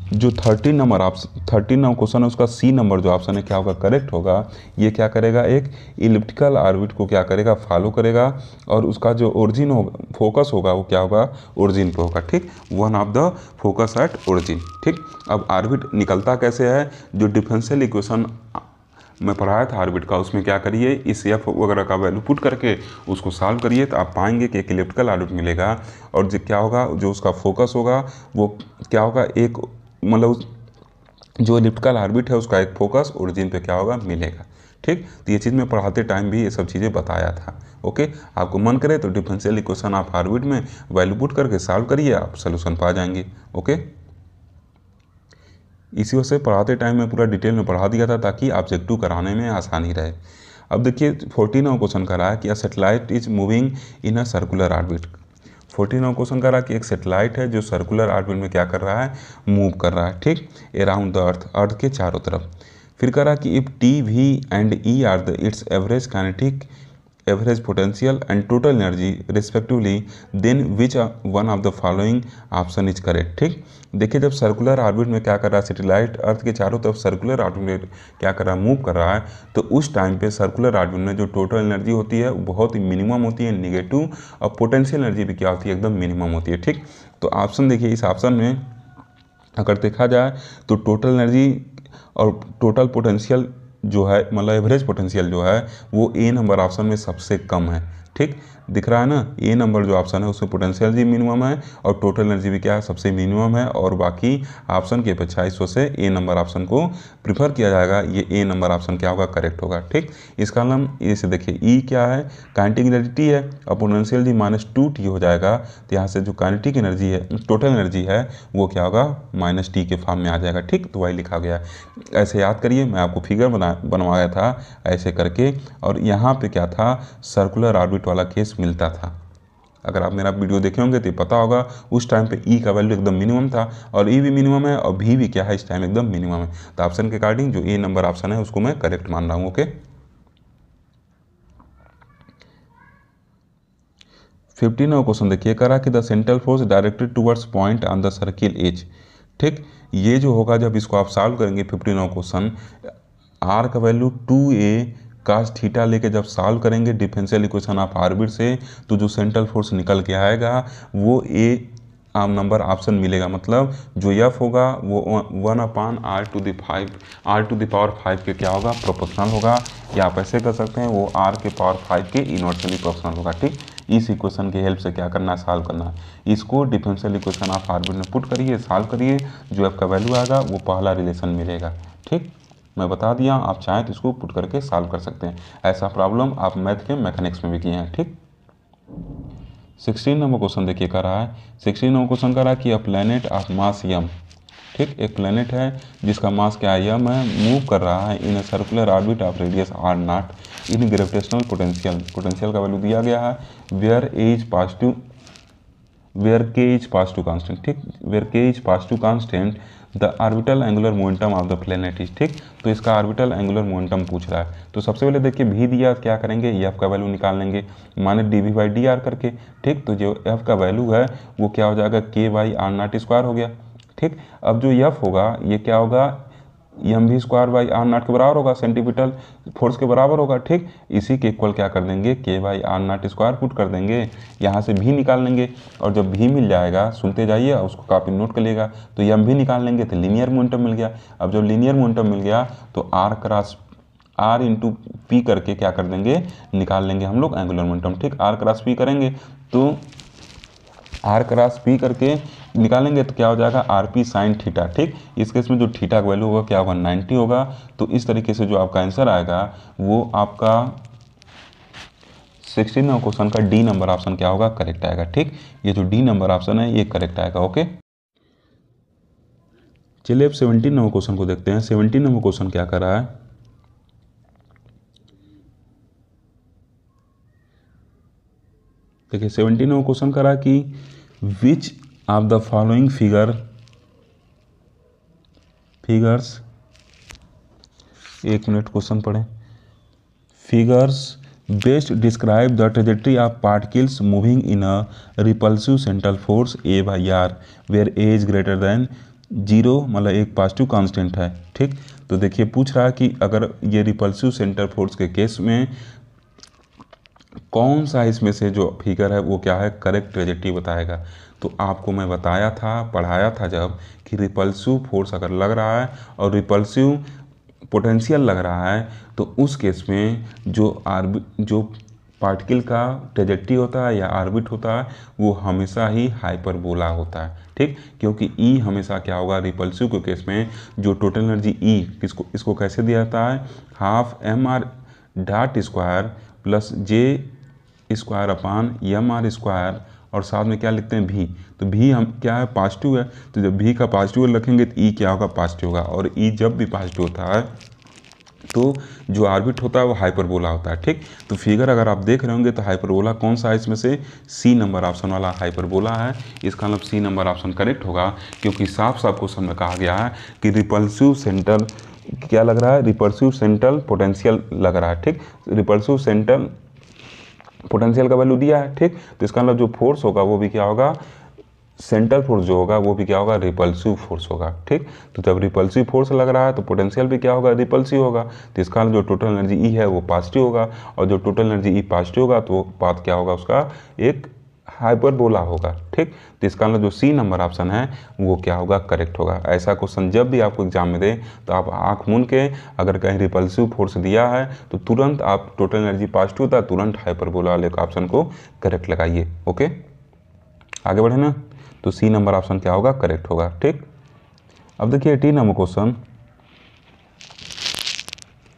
जो 13 नंबर क्वेश्चन है उसका सी नंबर जो ऑप्शन है क्या होगा, करेक्ट होगा। ये क्या करेगा, एक इलिप्टिकल ऑर्बिट को क्या करेगा, फॉलो करेगा, और उसका जो ओरिजिन होगा, फोकस होगा, वो क्या होगा, ओरिजिन पे होगा। ठीक, one of the focus at origin. ठीक, अब ऑर्बिट निकलता कैसे है, जो डिफरेंशियल इक्वेशन मैं पढ़ाया था ऑर्बिट का, उसमें क्या करिए, इस एफ वगैरह का वैल्यू पुट करके उसको सॉल्व करिए, तो आप पाएंगे कि एक इलिप्टिकल ऑर्बिट मिलेगा, और जो क्या होगा, जो उसका फोकस होगा वो क्या होगा, एक मतलब जो इलिप्टिकल ऑर्बिट है उसका एक फोकस ओरिजिन पे क्या होगा, मिलेगा। ठीक, तो ये चीज़ मैं पढ़ाते टाइम भी ये सब चीज़ें बताया था। ओके, आपको मन करे तो डिफरेंशियल इक्वेशन आप ऑर्बिट में वैल्यू पुट करके सॉल्व करिए, आप सोल्यूशन पा जाएंगे। ओके, इसी वजह से पढ़ाते टाइम में पूरा डिटेल में पढ़ा दिया था ताकि ऑब्जेक्टिव कराने में आसानी रहे। अब देखिए 14वां क्वेश्चन कर रहा है कि a satellite is moving in a circular orbit. 14वां क्वेश्चन कर रहा है कि एक सैटेलाइट है जो सर्कुलर ऑर्बिट में क्या कर रहा है, मूव कर रहा है। ठीक, अराउंड द अर्थ के चारों तरफ। फिर कह रहा है कि if T V and E are the its average kinetic average potential and total energy respectively, then which one of the following option is correct. ठीक, देखिए जब सर्कुलर ऑर्बिट में क्या कर रहा है, सैटेलाइट अर्थ के चारों तरफ सर्कुलर ऑर्बिट में क्या कर रहा है, मूव कर रहा है, तो उस टाइम पे सर्कुलर ऑर्बिट में जो टोटल एनर्जी होती है वो बहुत ही मिनिमम होती है, नेगेटिव, और पोटेंशियल एनर्जी भी क्या होती है, एकदम मिनिमम होती है। ठीक, तो ऑप्शन देखिए, इस ऑप्शन में अगर देखा जाए तो टोटल एनर्जी और टोटल पोटेंशियल जो है, मतलब एवरेज पोटेंशियल जो है, वो ए नंबर ऑप्शन में सबसे कम है। ठीक, दिख रहा है ना, ए नंबर जो ऑप्शन है उसमें पोटेंशियल भी मिनिमम है और टोटल एनर्जी भी क्या है, सबसे मिनिमम है, और बाकी ऑप्शन की अपेक्षा इस वजह से ए नंबर ऑप्शन को प्रीफर किया जाएगा। ये ए नंबर ऑप्शन क्या होगा, करेक्ट होगा। ठीक, इसका नाम इसे देखिए, ई क्या है, काइनेटिक एनर्जी टी है, और पोटेंशियल जी -2t हो जाएगा, तो यहाँ से जो काइनेटिक एनर्जी है, टोटल एनर्जी है, वो क्या होगा, -t के फॉर्म में आ जाएगा। ठीक, तो वही लिखा गया है। ऐसे याद करिए, मैं आपको फिगर बनवाया था ऐसे करके, और यहाँ पे क्या था, सर्कुलर ऑर्बिट वाला केस मिलता था। अगर आप मेरा वीडियो देखे होंगे तो पता होगा, उस टाइम पे ई का वैल्यू एकदम मिनिमम था, और ई भी मिनिमम है, और भी क्या है, इस टाइम एकदम मिनिमम है। तो ऑप्शन के अकॉर्डिंग जो ए नंबर ऑप्शन है उसको मैं करेक्ट मान रहा हूँ। ओके, 15वां क्वेश्चन देखिए, करा कि the central force directed towards point on the circle edge. ठीक, ये जो होगा, जब इसको आप सॉल्व करेंगे 15वां क्वेश्चन, आर का वैल्यू 2a कास थीटा लेके जब सॉल्व करेंगे डिफरेंशियल इक्वेशन ऑफ ऑर्बिट से, तो जो सेंट्रल फोर्स निकल के आएगा वो ए आम नंबर ऑप्शन मिलेगा। मतलब जो एफ होगा वो 1/r⁵ के क्या होगा, प्रोपोर्शनल होगा, या आप ऐसे कर सकते हैं वो r⁵ के इनवर्सली प्रोपोर्शनल होगा। ठीक, इस इक्वेशन की हेल्प से क्या करना है, सॉल्व करना है। इसको डिफरेंशियल इक्वेशन ऑफ ऑर्बिट में पुट करिए, सॉल्व करिए, जो एफ का वैल्यू आएगा वो पहला रिलेशन मिलेगा। ठीक, मैं बता दिया, आप चाहें तो इसको पुट करके सॉल्व कर सकते हैं। ऐसा प्रॉब्लम आप मैथ के मैकेनिक्स में भी किए हैं। ठीक, 16 नंबर क्वेश्चन देखिए कर रहा है, 16 नंबर क्वेश्चन कर रहा है कि अ प्लैनेट ऑफ मास यम। ठीक, एक प्लैनेट है जिसका मास क्या है, यम है, मूव कर रहा है in a circular orbit of radius r0 in gravitational potential. Potential का वैल्यू दिया गया है, where k is positive constant. ठीक, where k is positive constant the orbital angular momentum of the planet is. ठीक, तो इसका ऑर्बिटल एंगुलर मोमेंटम पूछ रहा है। तो सबसे पहले देखिए भी दिया, क्या करेंगे, एफ का वैल्यू निकाल लेंगे -dv/dr करके। ठीक, तो जो एफ का वैल्यू है वो क्या हो जाएगा, k/r0² हो गया। ठीक, अब जो एफ होगा ये क्या होगा, mv²/r0 के बराबर होगा, सेंटीमीटर फोर्स के बराबर होगा। ठीक, इसी के इक्वल क्या कर देंगे, k/r0² पुट कर देंगे, यहाँ से भी निकाल लेंगे, और जब भी मिल जाएगा, सुनते जाइए और उसको कॉपी नोट कर लेगा, तो एम भी निकाल लेंगे तो लीनियर मोमेंटम मिल गया। अब जब लीनियर मोमेंटम मिल गया तो r इंटू पी करके क्या कर देंगे, निकाल लेंगे हम लोग एंगुलर मोमेंटम। ठीक, r×p करेंगे तो r×p करके निकालेंगे तो क्या हो जाएगा, rp sin थीटा। ठीक, इस केस में जो थीटा का वैल्यू होगा क्या होगा, 90 होगा। तो इस तरीके से जो आपका आंसर आएगा वो आपका 16 क्वेश्चन का डी नंबर ऑप्शन क्या होगा, करेक्ट आएगा। ठीक, ये जो डी नंबर ऑप्शन है ये करेक्ट आएगा। ओके, चलिए अब 17 नंबर क्वेश्चन को देखते हैं। 17 नंबर क्वेश्चन क्या कर रहा है, देखिए 17 नंबर क्वेश्चन कर रहा है कि which of the following figures, एक मिनट क्वेश्चन पढ़ें, figures best describe the trajectory of particles moving in a repulsive central force A/r where A is greater than zero मतलब एक पॉजिटिव कांस्टेंट है। ठीक, तो देखिए पूछ रहा है कि अगर ये रिपल्सिव सेंटर फोर्स के केस में कौन सा इसमें से जो फिगर है वो क्या है, करेक्ट ट्रेजेक्टरी बताएगा। तो आपको मैं बताया था, पढ़ाया था जब, कि रिपल्सिव फोर्स अगर लग रहा है और रिपल्सिव पोटेंशियल लग रहा है तो उस केस में जो पार्टिकल का ट्रेजेक्टरी होता है या ऑर्बिट होता है वो हमेशा ही हाइपरबोला होता है। ठीक, क्योंकि ई हमेशा क्या होगा, रिपल्सिव के केस में जो टोटल एनर्जी ई इसको कैसे दिया जाता है, half M R dot square plus J square upon M R square, और साथ में क्या लिखते हैं भी। तो भी हम क्या है, पॉजिटिव है, तो जब भी का पॉजिटिव रखेंगे तो ई क्या होगा, पॉजिटिव होगा। और ई जब भी पॉजिटिव होता है तो जो ऑर्बिट होता है वो हाइपरबोला होता है। ठीक, तो फिगर अगर आप देख रहे होंगे तो हाइपरबोला कौन सा है इसमें से, सी नंबर ऑप्शन वाला हाइपरबोला है। इसका मतलब सी नंबर ऑप्शन करेक्ट होगा, क्योंकि साफ साफ क्वेश्चन में कहा गया है कि रिपल्सिव सेंटर क्या लग रहा है, रिपल्सिव सेंट्रल पोटेंशियल लग रहा है। ठीक, रिपल्सिव सेंट्रल पोटेंशियल का वैल्यू दिया है। ठीक, तो इसका मतलब जो फोर्स होगा वो भी क्या होगा, सेंट्रल फोर्स जो होगा वो भी क्या होगा, रिपल्सिव फोर्स होगा। ठीक, तो जब रिपल्सिव फोर्स लग रहा है तो पोटेंशियल भी क्या होगा, रिपल्सिव होगा। तो इसका जो टोटल एनर्जी ई है वो पॉजिटिव होगा, और जो टोटल एनर्जी ई पॉजिटिव होगा तो वो पाथ क्या होगा, उसका एक हाइपरबोला होगा। ठीक, तो इसका जो सी नंबर ऑप्शन है वो क्या होगा, करेक्ट होगा। ऐसा क्वेश्चन जब भी आपको एग्जाम में दे तो आप आंख मूंद के अगर कहीं रिपल्सिव फोर्स दिया है तो तुरंत आप टोटल एनर्जी पॉजिटिव होता है, तुरंत हाइपरबोला वाले ऑप्शन को करेक्ट लगाइए। ओके, आगे बढ़े ना, तो सी नंबर ऑप्शन क्या होगा, करेक्ट होगा। ठीक, अब देखिए 18 नंबर क्वेश्चन।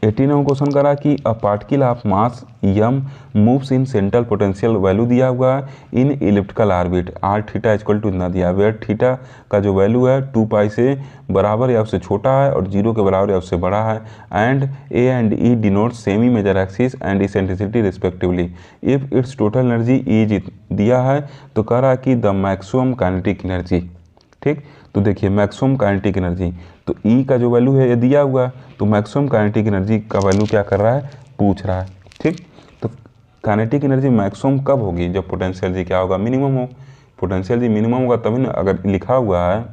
18 नंबर क्वेश्चन करा कि a particle of mass m moves in central potential, value दिया हुआ है in elliptical orbit r theta equal to इतना दिया है, थीटा का जो वैल्यू है 2 पाई से बराबर या उससे छोटा है और 0 के बराबर या उससे बड़ा है, and a and e denote semi major axis and eccentricity respectively. If its total energy is दिया है तो कह रहा है कि द मैक्सिमम काइनेटिक एनर्जी। ठीक, तो देखिए मैक्सिमम काइनेटिक एनर्जी, तो ई का जो वैल्यू है ये दिया हुआ है, तो मैक्सिमम काइनेटिक एनर्जी का वैल्यू क्या कर रहा है, पूछ रहा है। ठीक, तो काइनेटिक एनर्जी मैक्सिमम कब होगी, जब पोटेंशियल जी क्या होगा, मिनिमम हो। पोटेंशियल जी मिनिमम होगा तभी ना, अगर लिखा हुआ है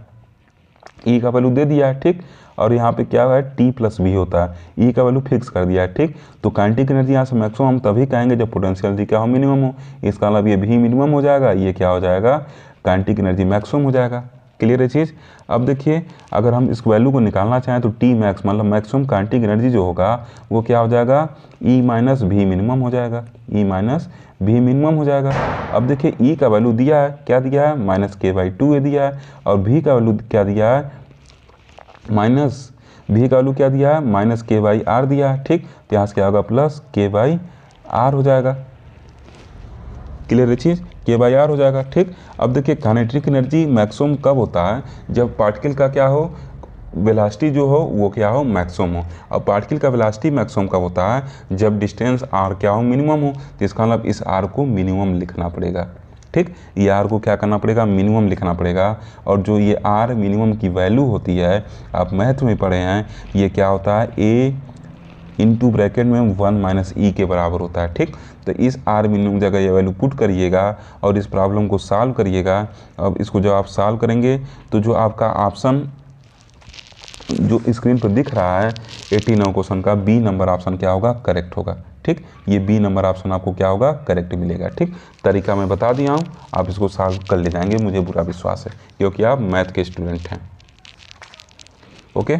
ई का वैल्यू दे दिया है। ठीक, और यहाँ पे क्या है, टी प्लस भी होता है, ई का वैल्यू फिक्स कर दिया है। ठीक, तो काइनेटिक एनर्जी यहाँ से मैक्सिमम हम तभी कहेंगे जब पोटेंशियल जी क्या हो, मिनिमम हो। इसका मतलब ये भी मिनिमम हो जाएगा, ये क्या हो जाएगा, काइनेटिक एनर्जी मैक्सिमम हो जाएगा। क्लियर है चीज़। अब देखिए अगर हम इस वैल्यू को निकालना चाहें तो टी मैक्स मतलब मैक्सिमम काइनेटिक एनर्जी जो होगा वो क्या हो जाएगा, ई माइनस भी मिनिमम हो जाएगा, ई माइनस भी मिनिमम हो जाएगा। अब देखिए ई का वैल्यू दिया है, क्या दिया है, माइनस के बाई 2 दिया है, और भी का वैल्यू क्या दिया है, माइनस भी का वैल्यू क्या दिया है, माइनस के बाई आर दिया है। ठीक, तो यहाँ से क्या होगा, प्लस के बाई आर हो जाएगा। क्लियर है चीज़, के बाई आर हो जाएगा। ठीक, अब देखिए काइनेटिक एनर्जी मैक्सिमम कब होता है, जब पार्टिकल का क्या हो, वेलोसिटी जो हो वो क्या हो, मैक्सिमम हो। अब पार्टिकल का वेलोसिटी मैक्सिमम कब होता है, जब डिस्टेंस आर क्या हो, मिनिमम हो। तो इसका मतलब इस आर को मिनिमम लिखना पड़ेगा। ठीक, ये आर को क्या करना पड़ेगा, मिनिमम लिखना पड़ेगा। और जो ये आर मिनिमम की वैल्यू होती है, आप मैथ में पढ़े हैं, ये क्या होता है, ए इंटू ब्रैकेट में 1 माइनस ई के बराबर होता है। ठीक, तो इस आर मिनिमम जगह ये वैल्यू पुट करिएगा और इस प्रॉब्लम को सॉल्व करिएगा। अब इसको जब आप सॉल्व करेंगे तो जो आपका ऑप्शन जो स्क्रीन पर दिख रहा है 89 क्वेश्चन का बी नंबर ऑप्शन क्या होगा, करेक्ट होगा। ठीक, ये बी नंबर ऑप्शन आपको क्या होगा, करेक्ट मिलेगा। ठीक, तरीका मैं बता दिया हूँ, आप इसको सॉल्व कर ले जाएंगे, मुझे पूरा विश्वास है, क्योंकि आप मैथ के स्टूडेंट हैं। ओके,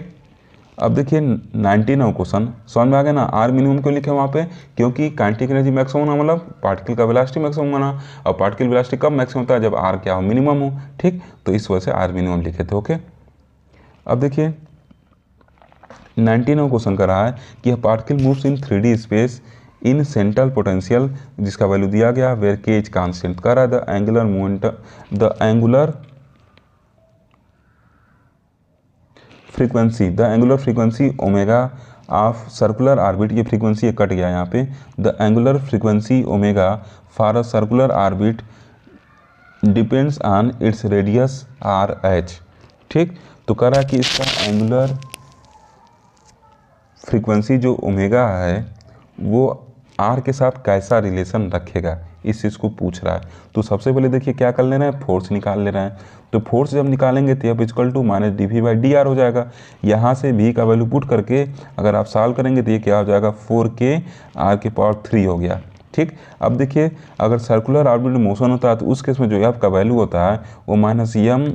अब देखिए 19 क्वेश्चन समझ में आ गया ना, आर मिनिमम क्यों लिखे वहाँ पे, क्योंकि काइनेटिक एनर्जी मैक्सिमम होना मतलब पार्टिकल का वेलोसिटी मैक्सिमम होना, और पार्टिकल वेलोसिटी कब मैक्सिमम होता है, जब आर क्या हो, मिनिमम हो। ठीक, तो इस वजह से आर मिनिमम लिखे थे। ओके, अब देखिए 19 क्वेश्चन का रहा है कि particle moves in 3D space in central potential, जिसका वैल्यू दिया गया वेयर के इज कांस्टेंट। कह रहा है the angular momentum, the angular frequency omega of circular orbit, ये फ्रीक्वेंसी कट गया यहाँ पे, the angular frequency omega for a circular orbit depends on its radius R H. ठीक, तो कह रहा है कि इसका एंगुलर फ्रीक्वेंसी जो ओमेगा है वो आर के साथ कैसा रिलेशन रखेगा, इस चीज़ को पूछ रहा है। तो सबसे पहले देखिए क्या कर ले रहे हैं, फोर्स निकाल ले रहे हैं। तो फोर्स जब निकालेंगे तो F equal to minus dV/dr हो जाएगा। यहाँ से V का वैल्यू पुट करके अगर आप सॉल्व करेंगे तो ये क्या हो जाएगा, 4K r⁻³ हो गया। ठीक, अब देखिए अगर सर्कुलर ऑर्बिट में मोशन होता है तो उस केस में जो F का वैल्यू होता है वो minus m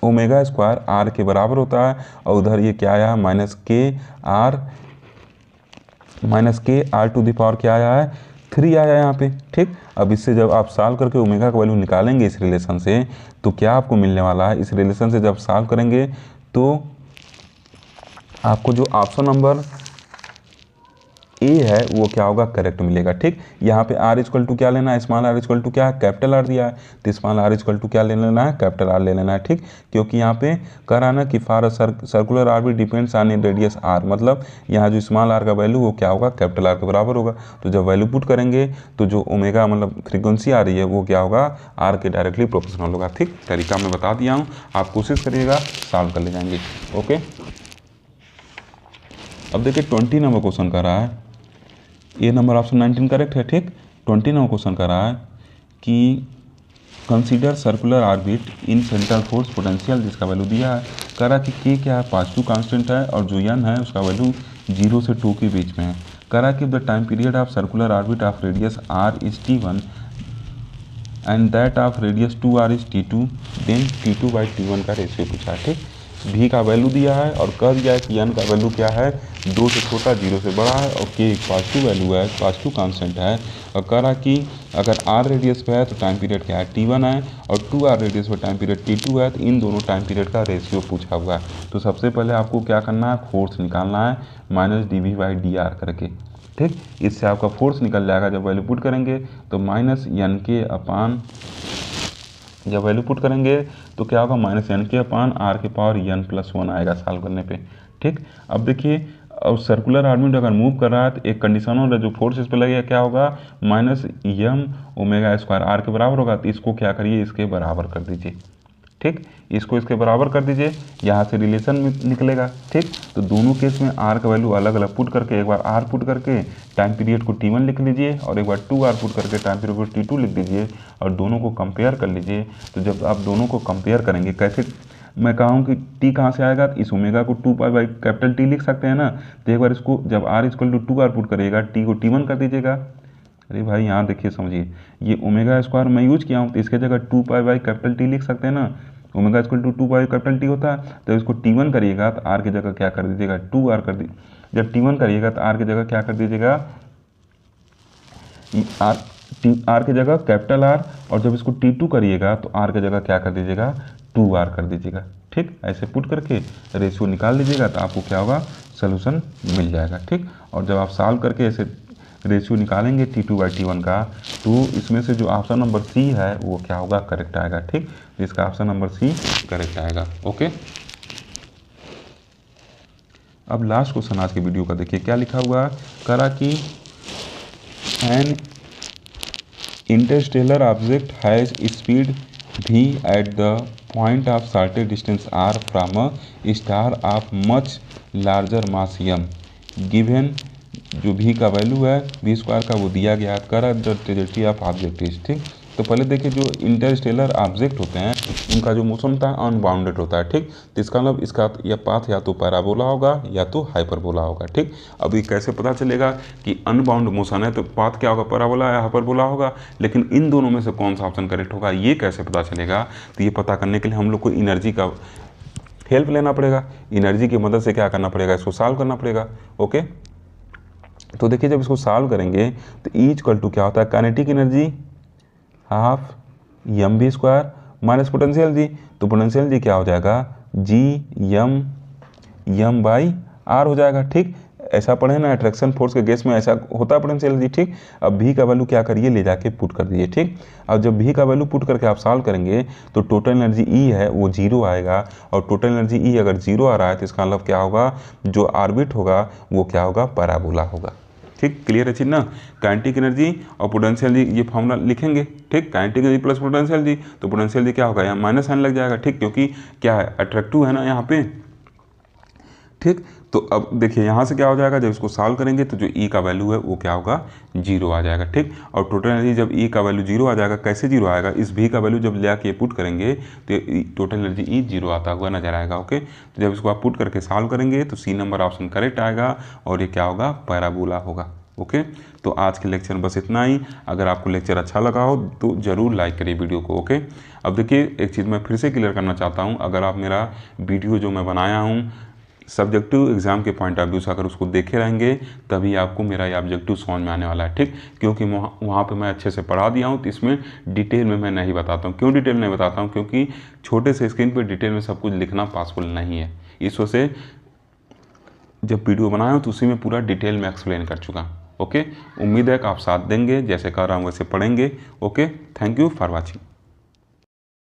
omega square r के बराबर होता है, और उधर ये क्या आया, minus K are to the power क्या आया है, 3 आया यहाँ पे। ठीक, अब इससे जब आप सॉल्व करके ओमेगा का वैल्यू निकालेंगे इस रिलेशन से, तो क्या आपको मिलने वाला है, इस रिलेशन से जब सॉल्व करेंगे तो आपको जो ऑप्शन नंबर ए है वो क्या होगा, करेक्ट मिलेगा। ठीक, यहाँ पे r इक्वल टू क्या लेना है, स्मॉल r इक्वल टू क्या है, कैपिटल R दिया है, तो स्मॉल r इक्वल टू क्या ले लेना है, कैपिटल R ले लेना है। ठीक, क्योंकि यहाँ पे कह रहा ना कि for circular orbit depends on radius r, मतलब यहाँ जो स्मॉल r का वैल्यू वो क्या होगा, कैपिटल R के बराबर होगा। तो जब वैल्यू पुट करेंगे तो जो ओमेगा मतलब फ्रीक्वेंसी आ रही है वो क्या होगा, r के डायरेक्टली प्रोपोर्शनल होगा। ठीक, तरीका मैं बता दिया हूँ, आप कोशिश करिएगा, सॉल्व कर ले जाएंगे। ओके, अब देखिए 20 नंबर क्वेश्चन कर रहा है, ये नंबर ऑप्शन 19 करेक्ट है। ठीक, 20 नंबर क्वेश्चन कर रहा है कि consider circular orbit in central force potential, जिसका वैल्यू दिया है। कह रहा कि के क्या है, पॉजिटिव कांस्टेंट है, और जो n है उसका वैल्यू 0 से 2 के बीच में है। कह रहा कि the time period of circular orbit of radius r is t1 and that of radius 2r is t2, then t2/t1 का रेशियो पूछा है। ठीक, v का वैल्यू दिया है और कह दिया है कि n का वैल्यू क्या है, 2 से छोटा 0 से बड़ा है, और k एक पॉजिटिव वैल्यू है, पॉजिटिव कांस्टेंट है। और कह रहा कि अगर r रेडियस पे है तो टाइम पीरियड क्या है, t1 है, और 2r रेडियस पे टाइम पीरियड t2 है। तो इन दोनों टाइम पीरियड का रेशियो पूछा हुआ है। तो सबसे पहले आपको क्या करना है, फोर्स निकालना है माइनस dV/dr करके। ठीक, इससे आपका फोर्स निकल जाएगा जब वैल्यू पुट करेंगे, तो माइनस n जब वैल्यू पुट करेंगे तो क्या होगा, माइनस n/r⁻n+1 आएगा सॉल्व करने पे। ठीक, अब देखिए और सर्कुलर ऑर्बिट अगर मूव कर रहा है तो एक कंडीशन हो रहा है, जो फोर्स इस पर लगेगा क्या होगा, minus m omega square r के बराबर होगा। तो इसको क्या करिए, इसके बराबर कर दीजिए। ठीक, इसको इसके बराबर कर दीजिए, यहाँ से रिलेशन निकलेगा। ठीक, तो दोनों केस में r का वैल्यू अलग अलग पुट करके, एक बार r पुट करके टाइम पीरियड को t1 लिख लीजिए, और एक बार 2r पुट करके टाइम पीरियड को t2 लिख दीजिए, और दोनों को कंपेयर कर लीजिए। तो जब आप दोनों को कंपेयर करेंगे, कैसे मैं कहूँ कि t कहाँ से आएगा, इस ओमेगा को 2π/T लिख सकते हैं ना। तो एक बार इसको जब r equal to 2r put करिएगा, t को t1 कर दीजिएगा। अरे भाई यहाँ देखिए समझिए, ये ओमेगा स्क्वायर मैं यूज किया हूँ, तो इसके जगह 2π/T लिख सकते हैं ना। ओमेगा इक्वल टू 2π/T होता है, तो इसको t1 करिएगा तो r की जगह क्या कर दीजिएगा, 2r कर दी। जब t1 करिएगा तो r की जगह क्या कर दीजिएगा, r की जगह कैपिटल R, और जब इसको t2 करिएगा तो r की जगह क्या कर दीजिएगा, 2r कर दीजिएगा। ठीक, ऐसे पुट करके रेशियो निकाल लीजिएगा तो आपको क्या होगा, सोल्यूशन मिल जाएगा। ठीक, और जब आप सॉल्व करके ऐसे रेशियो निकालेंगे t2/t1 का, तो इसमें से जो ऑप्शन नंबर सी है वो क्या होगा, करेक्ट आएगा। ठीक, इसका ऑप्शन नंबर सी करेक्ट आएगा। ओके, अब लास्ट क्वेश्चन आज के वीडियो का देखिए क्या लिखा हुआ है। करा कि an interstellar object has speed v at the point of certain distance r from a star of much larger mass m, given जो v का वैल्यू है v स्क्वायर का वो दिया गया, कर the trajectory of object is. ठीक, तो पहले देखिए जो इंटरस्टेलर ऑब्जेक्ट होते हैं उनका जो मोशन होता है अनबाउंडेड होता है। ठीक, तो इसका मतलब इसका या पाथ या तो पैराबोला होगा या तो हाइपरबोला होगा। ठीक, अभी कैसे पता चलेगा कि अनबाउंड मोशन है तो पाथ क्या होगा, पैराबोला या हाइपरबोला होगा, लेकिन इन दोनों में से कौन सा ऑप्शन करेक्ट होगा ये कैसे पता चलेगा। तो ये पता करने के लिए हम लोग को एनर्जी का हेल्प लेना पड़ेगा। एनर्जी की मदद से क्या करना पड़ेगा, इसको सॉल्व करना पड़ेगा। ओके, तो देखिए जब इसको सॉल्व करेंगे तो ई इक्वल टू क्या होता है, kinetic energy half mv square minus potential जी। तो पोटेंशियल जी क्या हो जाएगा, m/r हो जाएगा। ठीक, ऐसा पढ़े ना, अट्रैक्शन फोर्स के केस में ऐसा होता है पोटेंशियल जी। ठीक, अब v का वैल्यू क्या करिए, ले जाके पुट कर दीजिए। ठीक, अब जब v का वैल्यू पुट करके आप सॉल्व करेंगे तो टोटल एनर्जी E है वो 0 आएगा, और टोटल एनर्जी E अगर 0 आ रहा है तो इसका मतलब क्या होगा, जो ऑर्बिट होगा वो क्या होगा, पैराबोला होगा। ठीक, क्लियर है चीज ना। काइनेटिक एनर्जी और पोटेंशियल जी ये फॉर्मूला लिखेंगे। ठीक, काइनेटिक एनर्जी प्लस पोटेंशियल जी, तो पोटेंशियल जी क्या होगा, यहाँ माइनस साइन लग जाएगा। ठीक, क्योंकि क्या है, अट्रैक्टिव है ना यहाँ पे। ठीक। तो अब देखिए यहाँ से क्या हो जाएगा, जब इसको सॉल्व करेंगे तो जो ई का वैल्यू है वो क्या होगा, 0 आ जाएगा। ठीक। और टोटल एनर्जी जब ई का वैल्यू 0 आ जाएगा, कैसे 0 आएगा, इस भी का वैल्यू जब ले के पुट करेंगे तो टोटल एनर्जी ई 0 आता हुआ नजर आएगा। ओके, तो जब इसको आप पुट करके सॉल्व करेंगे तो सी नंबर ऑप्शन करेक्ट आएगा और ये क्या होगा, पैराबोला होगा। ओके, तो आज के लेक्चर में बस इतना ही। अगर आपको लेक्चर अच्छा लगा हो तो ज़रूर लाइक करिए वीडियो को। ओके, अब देखिए एक चीज़ मैं फिर से क्लियर करना चाहता हूँ, अगर आप मेरा वीडियो जो मैं बनाया हूँ सब्जेक्टिव एग्जाम के पॉइंट ऑफ व्यू से अगर उसको देखे रहेंगे तभी आपको मेरा ये ऑब्जेक्टिव समझ में आने वाला है। ठीक, क्योंकि वहाँ पे मैं अच्छे से पढ़ा दिया हूँ, तो इसमें डिटेल में मैं नहीं बताता हूँ। क्यों डिटेल नहीं बताता हूँ, क्योंकि छोटे से स्क्रीन पर डिटेल में सब कुछ लिखना पॉसिबल नहीं है। इस वजह से जब वीडियो बनाया हूँ तो उसी में पूरा डिटेल में एक्सप्लेन कर चुका। ओके, उम्मीद है कि आप साथ देंगे, जैसे कर रहा हूँ वैसे पढ़ेंगे। Okay, thank you for watching.